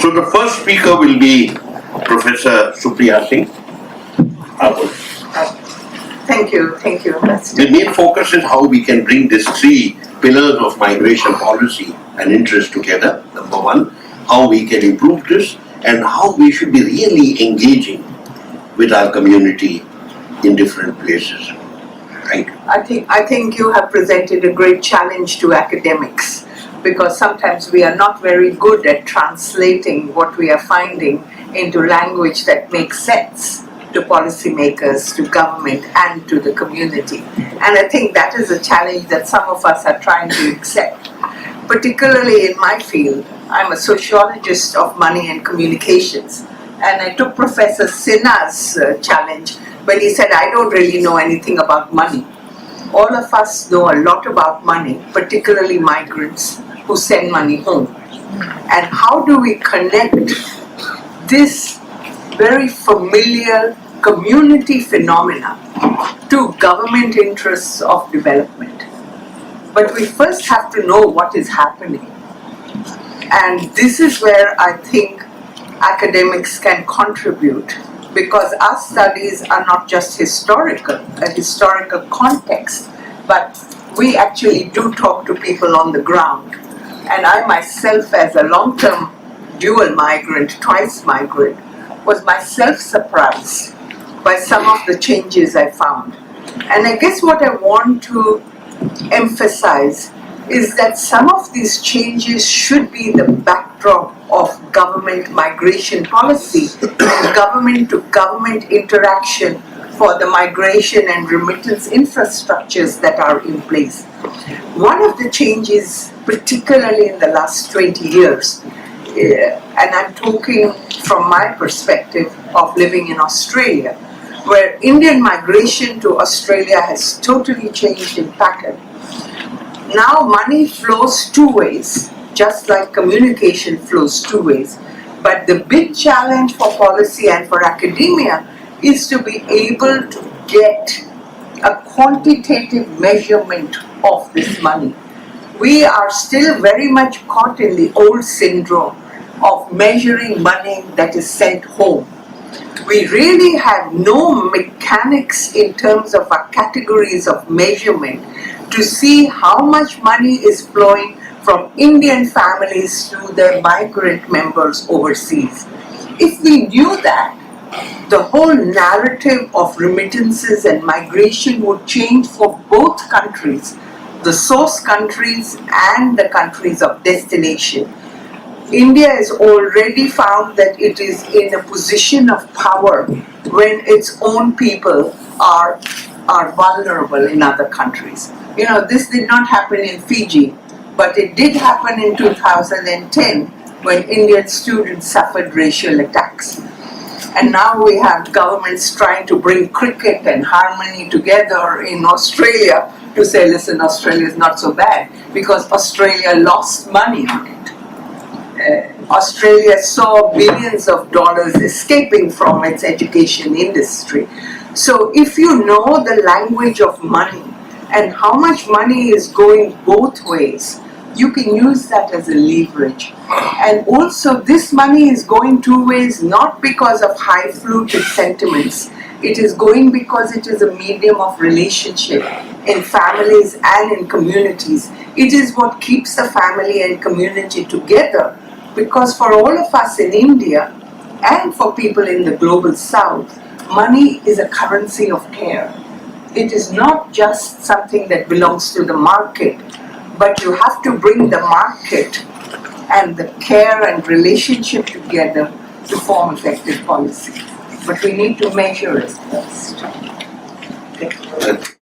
So the first speaker will be Professor Supriya Singh. Thank you. The main focus is how we can bring these three pillars of migration policy and interest together. Number one, how we can improve this and how we should be really engaging with our community in different places. Thank you. I think you have presented a great challenge to academics, because sometimes we are not very good at translating what we are finding into language that makes sense to policymakers, to government, and to the community. And I think that is a challenge that some of us are trying to accept. Particularly in my field, I'm a sociologist of money and communications. And I took Professor Sinha's challenge when he said, I don't really know anything about money. All of us know a lot about money, particularly migrants who send money home. And how do we connect this very familiar community phenomena to government interests of development? But we first have to know what is happening. And this is where I think academics can contribute, because our studies are not just a historical context, but we actually do talk to people on the ground. And I myself, as a long-term dual migrant, twice migrant, was myself surprised by some of the changes I found. And I guess what I want to emphasize is that some of these changes should be the backdrop of government migration policy and government-to-government interaction for the migration and remittance infrastructures that are in place. One of the changes, particularly in the last 20 years, and I'm talking from my perspective of living in Australia, where Indian migration to Australia has totally changed in pattern. Now money flows two ways, just like communication flows two ways. But the big challenge for policy and for academia is to be able to get a quantitative measurement of this money. We are still very much caught in the old syndrome of measuring money that is sent home. We really have no mechanics in terms of our categories of measurement to see how much money is flowing from Indian families to their migrant members overseas. If we knew that, the whole narrative of remittances and migration would change for both countries, the source countries and the countries of destination. India has already found that it is in a position of power when its own people are vulnerable in other countries. You know, this did not happen in Fiji, but it did happen in 2010 when Indian students suffered racial attacks. And now we have governments trying to bring cricket and harmony together in Australia to say, listen, Australia is not so bad, because Australia lost money on it. Australia saw billions of dollars escaping from its education industry. So if you know the language of money and how much money is going both ways, you can use that as a leverage. And also this money is going two ways, not because of high-fluted sentiments. It is going because it is a medium of relationship in families and in communities. It is what keeps the family and community together. Because for all of us in India and for people in the global south, money is a currency of care. It is not just something that belongs to the market, but you have to bring the market and the care and relationship together to form effective policy. But we need to measure it first. Okay.